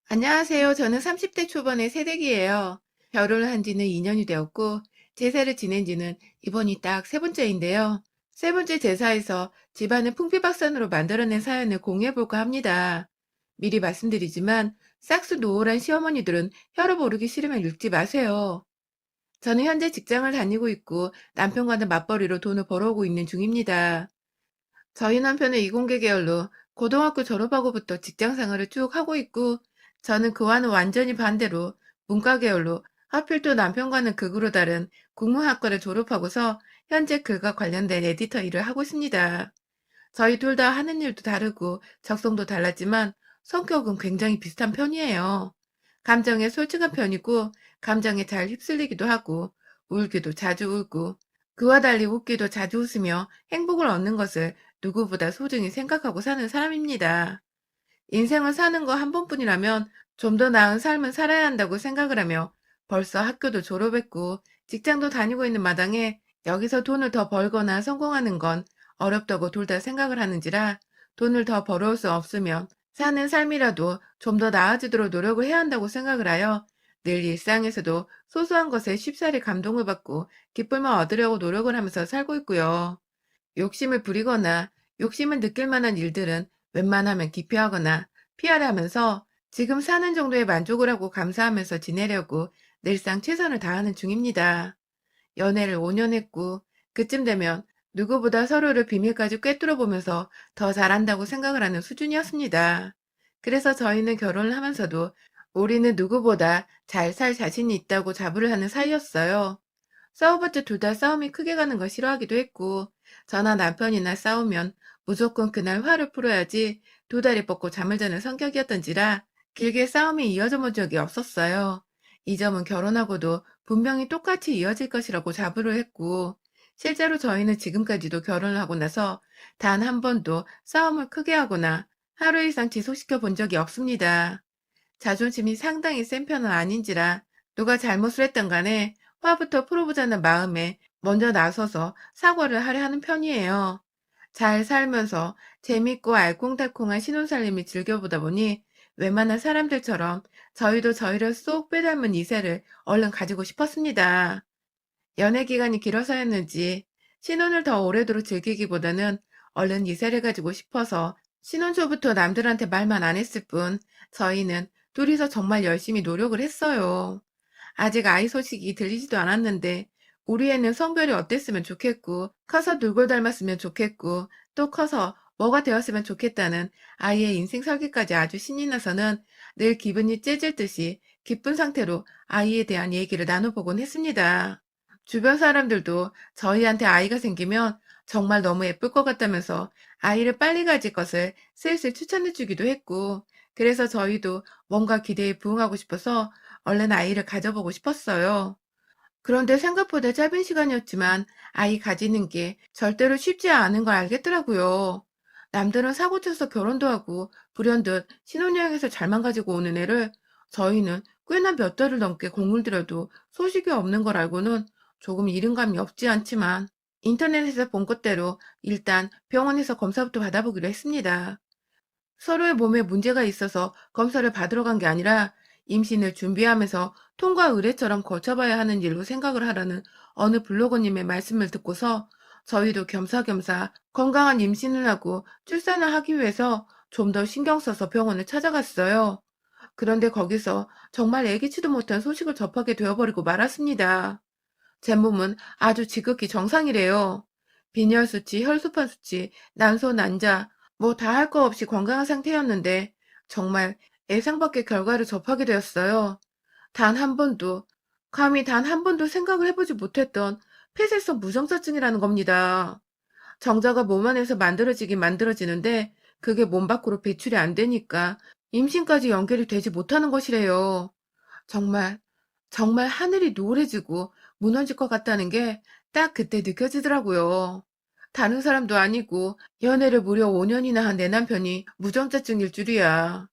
안녕하세요. 저는 30대 초반의 새댁이에요. 결혼을 한 지는 2년이 되었고, 제사를 지낸 지는 이번이 딱 세 번째인데요. 세 번째 제사에서 집안을 풍비박산으로 만들어낸 사연을 공유해볼까 합니다. 미리 말씀드리지만, 싹수 노골한 시어머니들은 혀로 모르기 싫으면 읽지 마세요. 저는 현재 직장을 다니고 있고, 남편과는 맞벌이로 돈을 벌어오고 있는 중입니다. 저희 남편은 이공계 계열로 고등학교 졸업하고부터 직장 생활을 쭉 하고 있고, 저는 그와는 완전히 반대로 문과 계열로 하필 또 남편과는 극으로 다른 국문학과를 졸업하고서 현재 글과 관련된 에디터 일을 하고 있습니다. 저희 둘 다 하는 일도 다르고 적성도 달랐지만 성격은 굉장히 비슷한 편이에요. 감정에 솔직한 편이고 감정에 잘 휩쓸리기도 하고 울기도 자주 울고 그와 달리 웃기도 자주 웃으며 행복을 얻는 것을 누구보다 소중히 생각하고 사는 사람입니다. 인생을 사는 거 한 번뿐이라면 좀 더 나은 삶을 살아야 한다고 생각을 하며 벌써 학교도 졸업했고 직장도 다니고 있는 마당에 여기서 돈을 더 벌거나 성공하는 건 어렵다고 둘 다 생각을 하는지라 돈을 더 벌어올 수 없으면 사는 삶이라도 좀 더 나아지도록 노력을 해야 한다고 생각을 하여 늘 일상에서도 소소한 것에 쉽사리 감동을 받고 기쁨을 얻으려고 노력을 하면서 살고 있고요. 욕심을 부리거나 욕심을 느낄 만한 일들은 웬만하면 기피하거나 피하려 하면서 지금 사는 정도에 만족을 하고 감사하면서 지내려고 늘상 최선을 다하는 중입니다. 연애를 5년 했고 그쯤 되면 누구보다 서로를 비밀까지 꿰뚫어 보면서 더 잘한다고 생각을 하는 수준이었습니다. 그래서 저희는 결혼을 하면서도 우리는 누구보다 잘 살 자신이 있다고 자부를 하는 사이였어요. 싸워봤자 둘 다 싸움이 크게 가는 걸 싫어하기도 했고, 저나 남편이나 싸우면 무조건 그날 화를 풀어야지 두 다리 뻗고 잠을 자는 성격이었던지라 길게 싸움이 이어져 본 적이 없었어요. 이 점은 결혼하고도 분명히 똑같이 이어질 것이라고 자부를 했고, 실제로 저희는 지금까지도 결혼을 하고 나서 단 한 번도 싸움을 크게 하거나 하루 이상 지속시켜 본 적이 없습니다. 자존심이 상당히 센 편은 아닌지라 누가 잘못을 했던 간에 화부터 풀어보자는 마음에 먼저 나서서 사과를 하려 하는 편이에요. 잘 살면서 재밌고 알콩달콩한 신혼살림을 즐겨보다 보니 웬만한 사람들처럼 저희도 저희를 쏙 빼닮은 이세를 얼른 가지고 싶었습니다. 연애 기간이 길어서였는지 신혼을 더 오래도록 즐기기보다는 얼른 이세를 가지고 싶어서 신혼 초부터 남들한테 말만 안 했을 뿐 저희는 둘이서 정말 열심히 노력을 했어요. 아직 아이 소식이 들리지도 않았는데 우리 애는 성별이 어땠으면 좋겠고 커서 누굴 닮았으면 좋겠고 또 커서 뭐가 되었으면 좋겠다는 아이의 인생 설계까지 아주 신이 나서는 늘 기분이 째질 듯이 기쁜 상태로 아이에 대한 얘기를 나눠보곤 했습니다. 주변 사람들도 저희한테 아이가 생기면 정말 너무 예쁠 것 같다면서 아이를 빨리 가질 것을 슬슬 추천해 주기도 했고, 그래서 저희도 뭔가 기대에 부응하고 싶어서 얼른 아이를 가져보고 싶었어요. 그런데 생각보다 짧은 시간이었지만 아이 가지는 게 절대로 쉽지 않은 걸 알겠더라고요. 남들은 사고 쳐서 결혼도 하고 불현듯 신혼여행에서 잘만 가지고 오는 애를 저희는 꽤나 몇 달을 넘게 공을 들여도 소식이 없는 걸 알고는 조금 이른감이 없지 않지만 인터넷에서 본 것대로 일단 병원에서 검사부터 받아보기로 했습니다. 서로의 몸에 문제가 있어서 검사를 받으러 간 게 아니라 임신을 준비하면서 통과 의례처럼 거쳐봐야 하는 일로 생각을 하라는 어느 블로거님의 말씀을 듣고서 저희도 겸사겸사 건강한 임신을 하고 출산을 하기 위해서 좀 더 신경 써서 병원을 찾아갔어요. 그런데 거기서 정말 예기치도 못한 소식을 접하게 되어버리고 말았습니다. 제 몸은 아주 지극히 정상이래요. 빈혈 수치, 혈소판 수치, 난소, 난자, 뭐 다 할 거 없이 건강한 상태였는데 정말 예상 밖의 결과를 접하게 되었어요. 단 한 번도, 감히 단 한 번도 생각을 해보지 못했던 폐쇄성 무정자증이라는 겁니다. 정자가 몸 안에서 만들어지긴 만들어지는데 그게 몸 밖으로 배출이 안 되니까 임신까지 연결이 되지 못하는 것이래요. 정말, 정말 하늘이 노을해지고 무너질 것 같다는 게 딱 그때 느껴지더라고요. 다른 사람도 아니고 연애를 무려 5년이나 한 내 남편이 무정자증일 줄이야.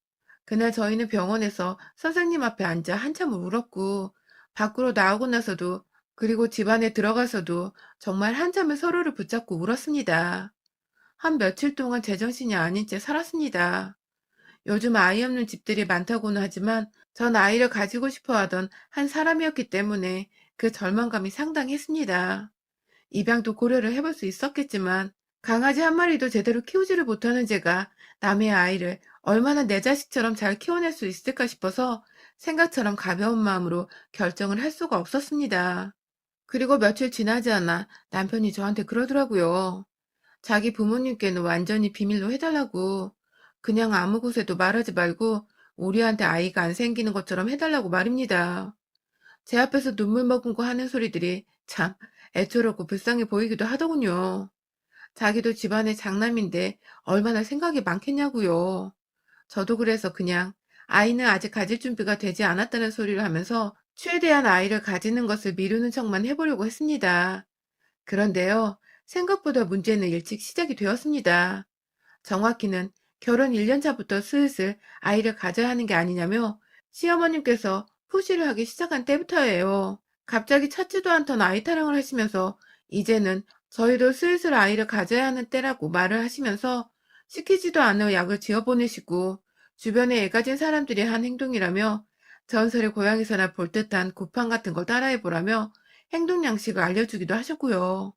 그날 저희는 병원에서 선생님 앞에 앉아 한참을 울었고 밖으로 나오고 나서도 그리고 집 안에 들어가서도 정말 한참을 서로를 붙잡고 울었습니다. 한 며칠 동안 제정신이 아닌 채 살았습니다. 요즘 아이 없는 집들이 많다고는 하지만 전 아이를 가지고 싶어 하던 한 사람이었기 때문에 그 절망감이 상당했습니다. 입양도 고려를 해볼 수 있었겠지만 강아지 한 마리도 제대로 키우지를 못하는 제가 남의 아이를 얼마나 내 자식처럼 잘 키워낼 수 있을까 싶어서 생각처럼 가벼운 마음으로 결정을 할 수가 없었습니다. 그리고 며칠 지나지 않아 남편이 저한테 그러더라고요. 자기 부모님께는 완전히 비밀로 해달라고. 그냥 아무 곳에도 말하지 말고 우리한테 아이가 안 생기는 것처럼 해달라고 말입니다. 제 앞에서 눈물 머금고 하는 소리들이 참 애처롭고 불쌍해 보이기도 하더군요. 자기도 집안의 장남인데 얼마나 생각이 많겠냐고요. 저도 그래서 그냥 아이는 아직 가질 준비가 되지 않았다는 소리를 하면서 최대한 아이를 가지는 것을 미루는 척만 해보려고 했습니다. 그런데요, 생각보다 문제는 일찍 시작이 되었습니다. 정확히는 결혼 1년 차부터 슬슬 아이를 가져야 하는 게 아니냐며 시어머님께서 푸시를 하기 시작한 때부터예요. 갑자기 찾지도 않던 아이 타령을 하시면서 이제는 저희도 슬슬 아이를 가져야 하는 때라고 말을 하시면서 시키지도 않은 약을 지어 보내시고 주변에 애 가진 사람들이 한 행동이라며 전설의 고향에서나 볼 듯한 구판 같은 걸 따라해보라며 행동 양식을 알려주기도 하셨고요.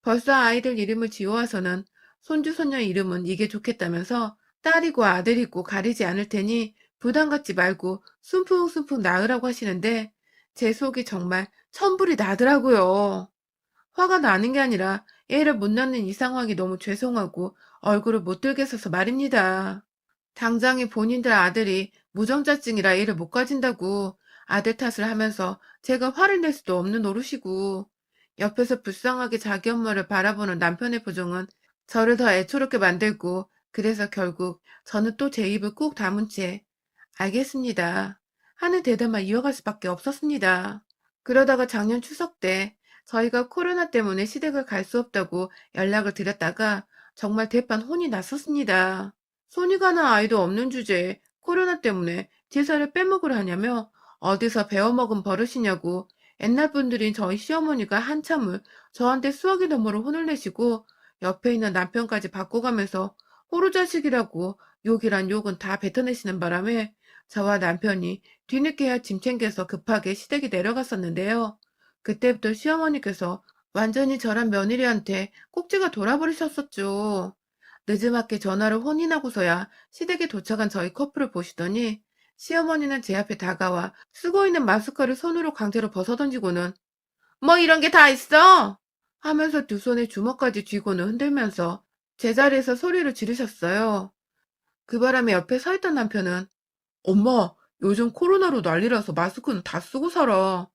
벌써 아이들 이름을 지어와서는 손주, 손녀 이름은 이게 좋겠다면서 딸이고 아들이고 가리지 않을 테니 부담 갖지 말고 숨풍숨풍 낳으라고 하시는데 제 속이 정말 천불이 나더라고요. 화가 나는 게 아니라 애를 못 낳는 이 상황이 너무 죄송하고 얼굴을 못 들게 서서 말입니다. 당장에 본인들 아들이 무정자증이라 애를 못 가진다고 아들 탓을 하면서 제가 화를 낼 수도 없는 노릇이고 옆에서 불쌍하게 자기 엄마를 바라보는 남편의 표정은 저를 더 애초롭게 만들고 그래서 결국 저는 또 제 입을 꾹 다문 채 알겠습니다 하는 대답만 이어갈 수밖에 없었습니다. 그러다가 작년 추석 때 저희가 코로나 때문에 시댁을 갈 수 없다고 연락을 드렸다가 정말 대판 혼이 났었습니다. 손이 가는 아이도 없는 주제에 코로나 때문에 제사를 빼먹으려 하냐며 어디서 배워먹은 버릇이냐고 옛날 분들인 저희 시어머니가 한참을 저한테 수화기 너머로 혼을 내시고 옆에 있는 남편까지 바꿔가면서 호루자식이라고 욕이란 욕은 다 뱉어내시는 바람에 저와 남편이 뒤늦게야 짐 챙겨서 급하게 시댁에 내려갔었는데요. 그때부터 시어머니께서 완전히 저랑 며느리한테 꼭지가 돌아버리셨었죠. 늦지막히 전화를 혼인하고서야 시댁에 도착한 저희 커플을 보시더니 시어머니는 제 앞에 다가와 쓰고 있는 마스크를 손으로 강제로 벗어던지고는 뭐 이런 게 다 있어? 하면서 두 손에 주먹까지 쥐고는 흔들면서 제자리에서 소리를 지르셨어요. 그 바람에 옆에 서 있던 남편은 엄마, 요즘 코로나로 난리라서 마스크는 다 쓰고 살아.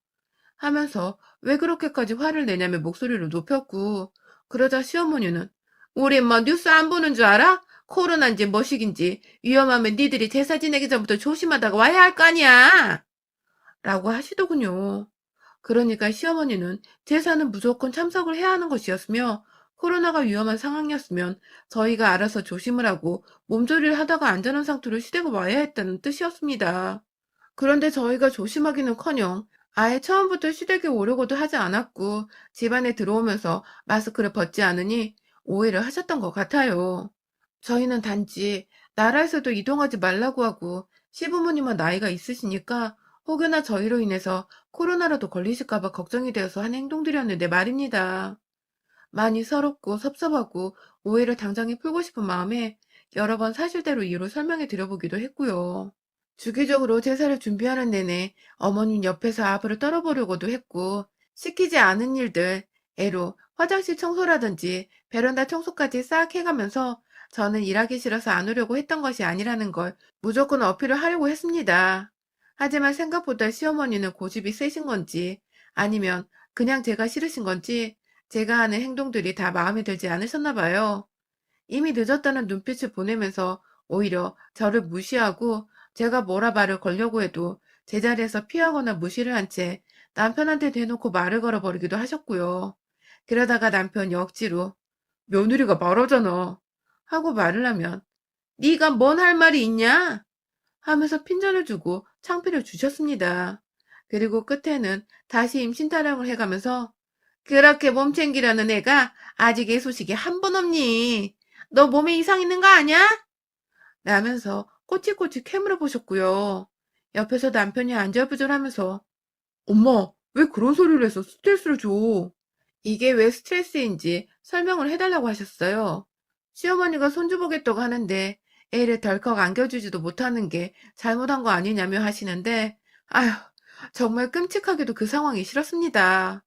하면서 왜 그렇게까지 화를 내냐며 목소리를 높였고, 그러자 시어머니는 우리 뭐 뉴스 안 보는 줄 알아? 코로나인지 뭐시긴지 위험하면 니들이 제사 지내기 전부터 조심하다가 와야 할 거 아니야! 라고 하시더군요. 그러니까 시어머니는 제사는 무조건 참석을 해야 하는 것이었으며 코로나가 위험한 상황이었으면 저희가 알아서 조심을 하고 몸조리를 하다가 안전한 상태로 시댁에 와야 했다는 뜻이었습니다. 그런데 저희가 조심하기는커녕 아예 처음부터 시댁에 오려고도 하지 않았고 집안에 들어오면서 마스크를 벗지 않으니 오해를 하셨던 것 같아요. 저희는 단지 나라에서도 이동하지 말라고 하고 시부모님은 나이가 있으시니까 혹여나 저희로 인해서 코로나라도 걸리실까 봐 걱정이 되어서 한 행동들이었는데 말입니다. 많이 서럽고 섭섭하고 오해를 당장에 풀고 싶은 마음에 여러 번 사실대로 이유를 설명해 드려보기도 했고요. 주기적으로 제사를 준비하는 내내 어머님 옆에서 아부를 떨어보려고도 했고 시키지 않은 일들, 애로 화장실 청소라든지 베란다 청소까지 싹 해가면서 저는 일하기 싫어서 안 오려고 했던 것이 아니라는 걸 무조건 어필을 하려고 했습니다. 하지만 생각보다 시어머니는 고집이 세신 건지 아니면 그냥 제가 싫으신 건지 제가 하는 행동들이 다 마음에 들지 않으셨나 봐요. 이미 늦었다는 눈빛을 보내면서 오히려 저를 무시하고 제가 뭐라 말을 걸려고 해도 제자리에서 피하거나 무시를 한 채 남편한테 대놓고 말을 걸어버리기도 하셨고요. 그러다가 남편이 억지로 며느리가 말하잖아 하고 말을 하면 네가 뭔 할 말이 있냐? 하면서 핀잔을 주고 창피를 주셨습니다. 그리고 끝에는 다시 임신 타령을 해가면서 그렇게 몸 챙기려는 애가 아직 애 소식이 한 번 없니? 너 몸에 이상 있는 거 아냐? 라면서 꼬치꼬치 캐물어 보셨고요. 옆에서 남편이 안절부절하면서 엄마, 왜 그런 소리를 해서 스트레스를 줘? 이게 왜 스트레스인지 설명을 해달라고 하셨어요. 시어머니가 손주 보겠다고 하는데 애를 덜컥 안겨주지도 못하는 게 잘못한 거 아니냐며 하시는데, 아휴, 정말 끔찍하게도 그 상황이 싫었습니다.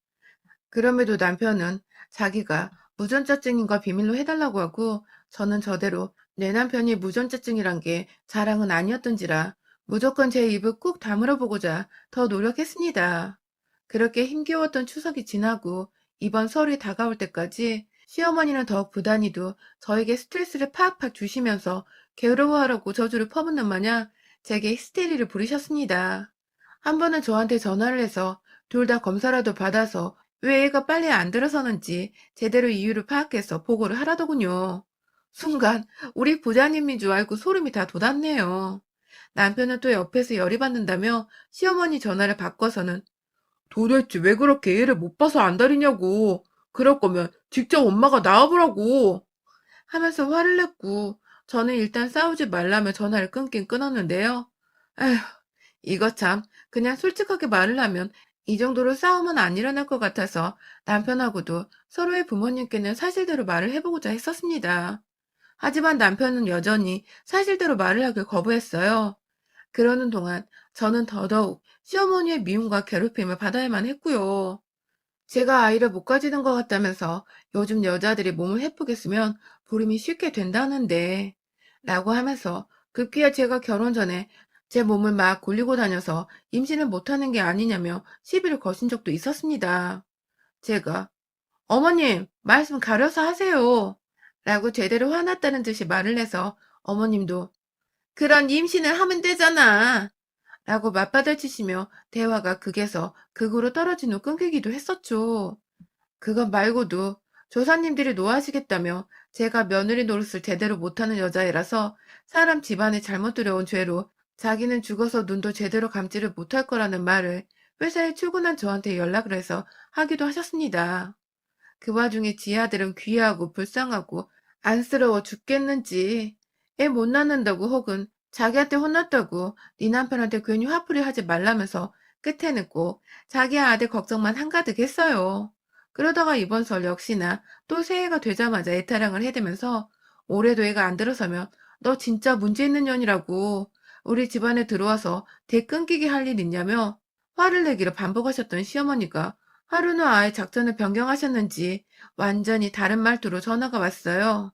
그럼에도 남편은 자기가 무전자증인가 비밀로 해달라고 하고, 저는 저대로 내 남편이 무전자증이란 게 자랑은 아니었던지라 무조건 제 입을 꾹 다물어 보고자 더 노력했습니다. 그렇게 힘겨웠던 추석이 지나고 이번 설이 다가올 때까지 시어머니는 더욱 부단히도 저에게 스트레스를 팍팍 주시면서 괴로워하라고 저주를 퍼붓는 마냥 제게 히스테리를 부리셨습니다. 한 번은 저한테 전화를 해서 둘 다 검사라도 받아서 왜 애가 빨리 안 들어서는지 제대로 이유를 파악해서 보고를 하라더군요. 순간 우리 부자님인 줄 알고 소름이 다 돋았네요. 남편은 또 옆에서 열이 받는다며 시어머니 전화를 바꿔서는 도대체 왜 그렇게 애를 못 봐서 안달이냐고. 그럴 거면 직접 엄마가 나와보라고. 하면서 화를 냈고 저는 일단 싸우지 말라며 전화를 끊긴 끊었는데요. 에휴, 이거 참 그냥 솔직하게 말을 하면 이 정도로 싸움은 안 일어날 것 같아서 남편하고도 서로의 부모님께는 사실대로 말을 해보고자 했었습니다. 하지만 남편은 여전히 사실대로 말을 하길 거부했어요. 그러는 동안 저는 더더욱 시어머니의 미움과 괴롭힘을 받아야만 했고요. 제가 아이를 못 가지는 것 같다면서 요즘 여자들이 몸을 해프게 쓰면 불임이 쉽게 된다는데 라고 하면서 급기야 제가 결혼 전에 제 몸을 막 굴리고 다녀서 임신을 못하는 게 아니냐며 시비를 거신 적도 있었습니다. 제가 어머님 말씀 가려서 하세요 라고 제대로 화났다는 듯이 말을 해서 어머님도 그런 임신을 하면 되잖아 라고 맞받아치시며 대화가 극에서 극으로 떨어진 후 끊기기도 했었죠. 그것 말고도 조사님들이 노하시겠다며 제가 며느리 노릇을 제대로 못하는 여자애라서 사람 집안에 잘못 들여온 죄로 자기는 죽어서 눈도 제대로 감지를 못할 거라는 말을 회사에 출근한 저한테 연락을 해서 하기도 하셨습니다. 그 와중에 지 아들은 귀하고 불쌍하고 안쓰러워 죽겠는지 애 못 낳는다고 혹은 자기한테 혼났다고 네 남편한테 괜히 화풀이 하지 말라면서 끝에는 꼭 자기 아들 걱정만 한가득 했어요. 그러다가 이번 설 역시나 또 새해가 되자마자 애타령을 해대면서 올해도 애가 안 들어서면 너 진짜 문제 있는 년이라고 우리 집안에 들어와서 대 끊기게 할 일 있냐며 화를 내기를 반복하셨던 시어머니가 하루는 아예 작전을 변경하셨는지 완전히 다른 말투로 전화가 왔어요.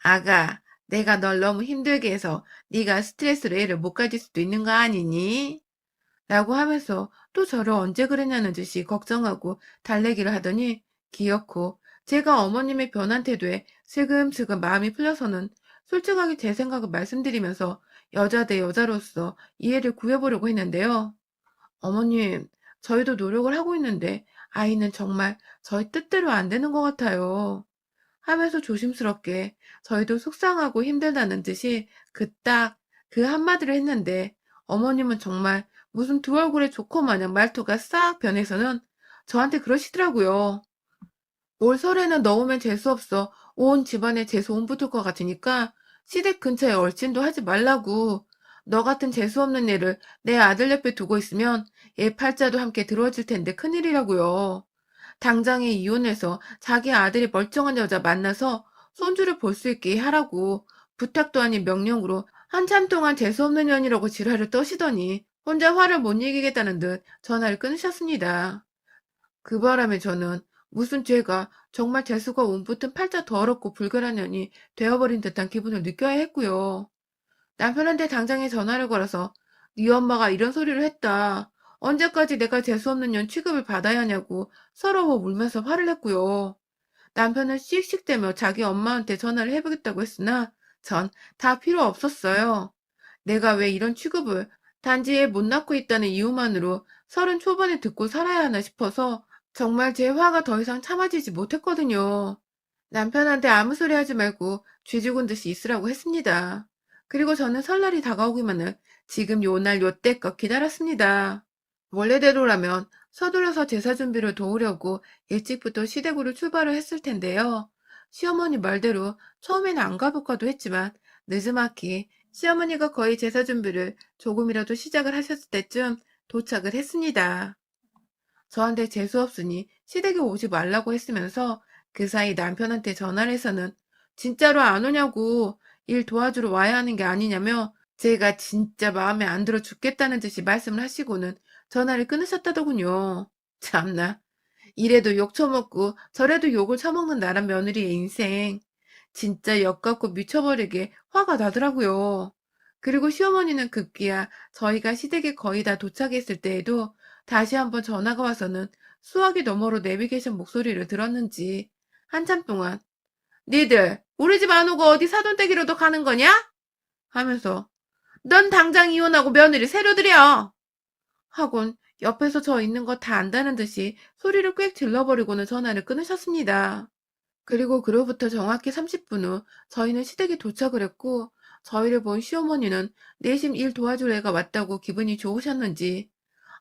아가, 내가 널 너무 힘들게 해서 네가 스트레스로 애를 못 가질 수도 있는 거 아니니? 라고 하면서 또 저를 언제 그랬냐는 듯이 걱정하고 달래기를 하더니 기어코 제가 어머님의 변한 태도에 슬금슬금 마음이 풀려서는 솔직하게 제 생각을 말씀드리면서 여자 대 여자로서 이해를 구해보려고 했는데요. 어머님, 저희도 노력을 하고 있는데 아이는 정말 저희 뜻대로 안 되는 것 같아요. 하면서 조심스럽게 저희도 속상하고 힘들다는 듯이 그 한마디를 했는데 어머님은 정말 무슨 두 얼굴의 조커 마냥 말투가 싹 변해서는 저한테 그러시더라고요. 올 설에는 넣으면 재수없어. 온 집안에 재수온 붙을 것 같으니까 시댁 근처에 얼씬도 하지 말라고. 너 같은 재수없는 애를 내 아들 옆에 두고 있으면 얘 팔자도 함께 들어질 텐데 큰일이라고요. 당장에 이혼해서 자기 아들이 멀쩡한 여자 만나서 손주를 볼 수 있게 하라고 부탁도 아닌 명령으로 한참 동안 재수없는 년이라고 지랄을 떠시더니 혼자 화를 못 이기겠다는 듯 전화를 끊으셨습니다. 그 바람에 저는 무슨 죄가 정말 재수가 온붙은 팔자 더럽고 불결한 년이 되어버린 듯한 기분을 느껴야 했고요. 남편한테 당장에 전화를 걸어서 네 엄마가 이런 소리를 했다. 언제까지 내가 재수없는 년 취급을 받아야 하냐고 서러워 울면서 화를 냈고요. 남편은 씩씩대며 자기 엄마한테 전화를 해보겠다고 했으나 전 다 필요 없었어요. 내가 왜 이런 취급을 단지 애 못 낳고 있다는 이유만으로 30 초반에 듣고 살아야 하나 싶어서 정말 제 화가 더 이상 참아지지 못했거든요. 남편한테 아무 소리 하지 말고 쥐 죽은 듯이 있으라고 했습니다. 그리고 저는 설날이 다가오기만을 지금 요날 요때껏 기다렸습니다. 원래대로라면 서둘러서 제사 준비를 도우려고 일찍부터 시댁으로 출발을 했을 텐데요. 시어머니 말대로 처음에는 안 가볼까도 했지만 느지막이 시어머니가 거의 제사 준비를 조금이라도 시작을 하셨을 때쯤 도착을 했습니다. 저한테 재수없으니 시댁에 오지 말라고 했으면서 그 사이 남편한테 전화를 해서는 진짜로 안 오냐고 일 도와주러 와야 하는 게 아니냐며 제가 진짜 마음에 안 들어 죽겠다는 듯이 말씀을 하시고는 전화를 끊으셨다더군요. 참나. 이래도 욕 처먹고 저래도 욕을 처먹는 나란 며느리의 인생. 진짜 역같고 미쳐버리게 화가 나더라고요. 그리고 시어머니는 급기야 저희가 시댁에 거의 다 도착했을 때에도 다시 한번 전화가 와서는 수화기 너머로 내비게이션 목소리를 들었는지 한참 동안 니들 우리 집 안 오고 어디 사돈댁이라도 가는 거냐? 하면서 넌 당장 이혼하고 며느리 새로 들여! 하곤 옆에서 저 있는 거 다 안다는 듯이 소리를 꽥 질러버리고는 전화를 끊으셨습니다. 그리고 그로부터 정확히 30분 후 저희는 시댁에 도착을 했고 저희를 본 시어머니는 내심 일 도와줄 애가 왔다고 기분이 좋으셨는지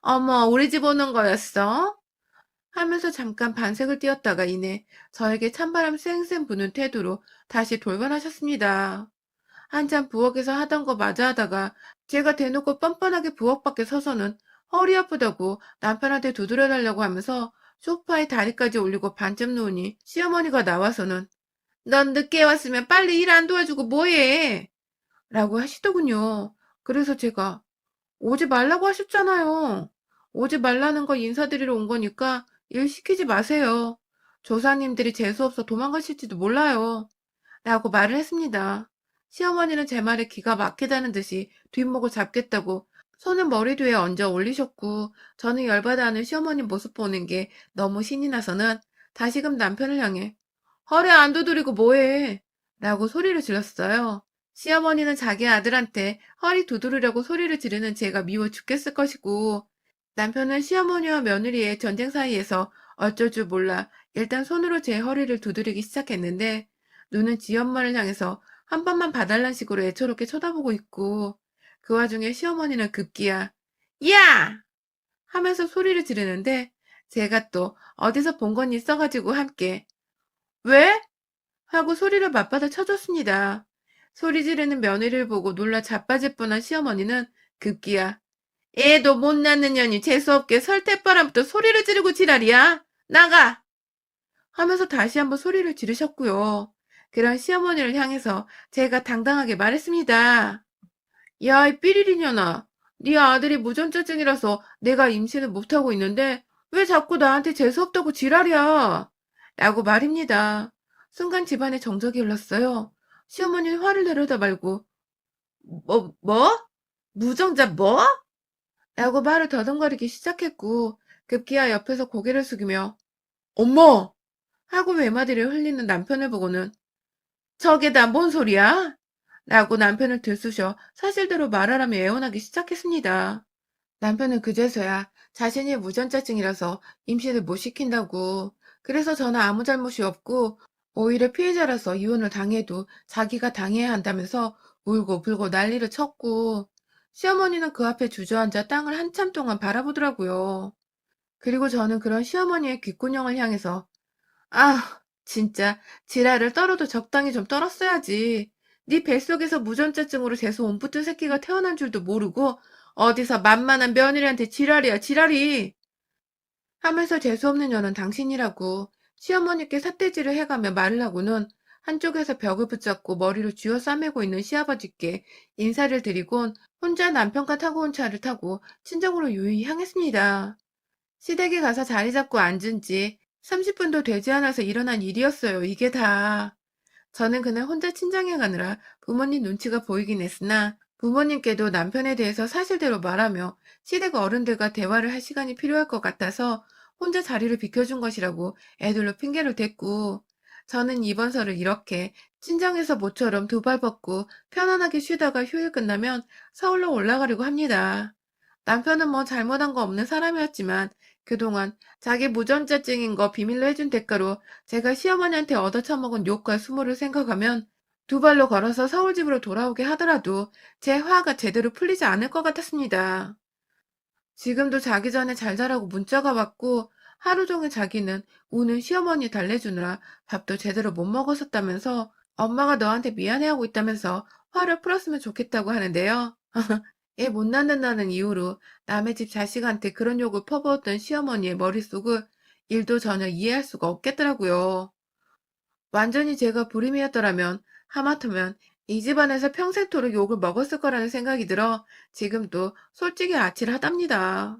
어머 우리 집 오는 거였어? 하면서 잠깐 반색을 띄었다가 이내 저에게 찬바람 쌩쌩 부는 태도로 다시 돌변하셨습니다. 한참 부엌에서 하던 거 마저 하다가 제가 대놓고 뻔뻔하게 부엌 밖에 서서는 허리 아프다고 남편한테 두드려달라고 하면서 소파에 다리까지 올리고 반쯤 누우니 시어머니가 나와서는 넌 늦게 왔으면 빨리 일 안 도와주고 뭐해? 라고 하시더군요. 그래서 제가 오지 말라고 하셨잖아요. 오지 말라는 거 인사드리러 온 거니까 일 시키지 마세요. 조사님들이 재수없어 도망가실지도 몰라요. 라고 말을 했습니다. 시어머니는 제 말에 기가 막히다는 듯이 뒷목을 잡겠다고 손을 머리 뒤에 얹어 올리셨고 저는 열받아하는 시어머니 모습 보는 게 너무 신이 나서는 다시금 남편을 향해 허리 안 두드리고 뭐해? 라고 소리를 질렀어요. 시어머니는 자기 아들한테 허리 두드리려고 소리를 지르는 제가 미워 죽겠을 것이고 남편은 시어머니와 며느리의 전쟁 사이에서 어쩔 줄 몰라 일단 손으로 제 허리를 두드리기 시작했는데 눈은 지 엄마를 향해서 한 번만 봐달란 식으로 애처롭게 쳐다보고 있고 그 와중에 시어머니는 급기야 야! 하면서 소리를 지르는데 제가 또 어디서 본 건 있어가지고 함께 왜? 하고 소리를 맞받아 쳐줬습니다. 소리 지르는 며느리를 보고 놀라 자빠질 뻔한 시어머니는 급기야 애도 못 낳는 년이 재수없게 설태바람부터 소리를 지르고 지랄이야. 나가! 하면서 다시 한번 소리를 지르셨고요. 그런 시어머니를 향해서 제가 당당하게 말했습니다. 야, 이 삐리리년아. 네 아들이 무전자증이라서 내가 임신을 못하고 있는데 왜 자꾸 나한테 재수없다고 지랄이야? 라고 말입니다. 순간 집안에 정적이 흘렀어요. 시어머니는 화를 내려다 말고 뭐? 무정자 뭐? 라고 말을 더듬거리기 시작했고 급기야 옆에서 고개를 숙이며 엄마! 하고 외마디를 흘리는 남편을 보고는 저게 다 뭔 소리야? 라고 남편을 들쑤셔 사실대로 말하라며 애원하기 시작했습니다. 남편은 그제서야 자신이 무전자증이라서 임신을 못 시킨다고 그래서 저는 아무 잘못이 없고 오히려 피해자라서 이혼을 당해도 자기가 당해야 한다면서 울고 불고 난리를 쳤고 시어머니는 그 앞에 주저앉아 땅을 한참 동안 바라보더라고요. 그리고 저는 그런 시어머니의 귓구녕을 향해서 아, 진짜 지랄을 떨어도 적당히 좀 떨었어야지. 네 뱃속에서 무전자증으로 재수 온 붙은 새끼가 태어난 줄도 모르고 어디서 만만한 며느리한테 지랄이야 지랄이 하면서 재수없는 년은 당신이라고 시어머니께 삿대질을 해가며 말을 하고는 한쪽에서 벽을 붙잡고 머리를 쥐어 싸매고 있는 시아버지께 인사를 드리곤 혼자 남편과 타고 온 차를 타고 친정으로 유유히 향했습니다. 시댁에 가서 자리 잡고 앉은 지 30분도 되지 않아서 일어난 일이었어요. 이게 다. 저는 그날 혼자 친정에 가느라 부모님 눈치가 보이긴 했으나 부모님께도 남편에 대해서 사실대로 말하며 시댁 어른들과 대화를 할 시간이 필요할 것 같아서 혼자 자리를 비켜준 것이라고 애들로 핑계를 댔고 저는 이번서를 이렇게 친정에서 모처럼 두 발 벗고 편안하게 쉬다가 휴일 끝나면 서울로 올라가려고 합니다. 남편은 뭐 잘못한 거 없는 사람이었지만 그동안 자기 무전자증인 거 비밀로 해준 대가로 제가 시어머니한테 얻어쳐먹은 욕과 수모를 생각하면 두 발로 걸어서 서울집으로 돌아오게 하더라도 제 화가 제대로 풀리지 않을 것 같았습니다. 지금도 자기 전에 잘 자라고 문자가 왔고 하루 종일 자기는 우는 시어머니 달래주느라 밥도 제대로 못 먹었었다면서 엄마가 너한테 미안해하고 있다면서 화를 풀었으면 좋겠다고 하는데요. 애 못 낳는다는 이유로 남의 집 자식한테 그런 욕을 퍼부었던 시어머니의 머릿속을 일도 전혀 이해할 수가 없겠더라고요. 완전히 제가 불임이었더라면 하마터면 이 집안에서 평생토록 욕을 먹었을 거라는 생각이 들어 지금도 솔직히 아찔하답니다.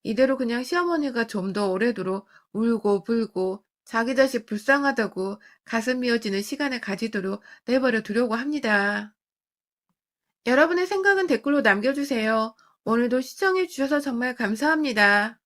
이대로 그냥 시어머니가 좀 더 오래도록 울고 불고 자기 자식 불쌍하다고 가슴 미어지는 시간을 가지도록 내버려 두려고 합니다. 여러분의 생각은 댓글로 남겨주세요. 오늘도 시청해 주셔서 정말 감사합니다.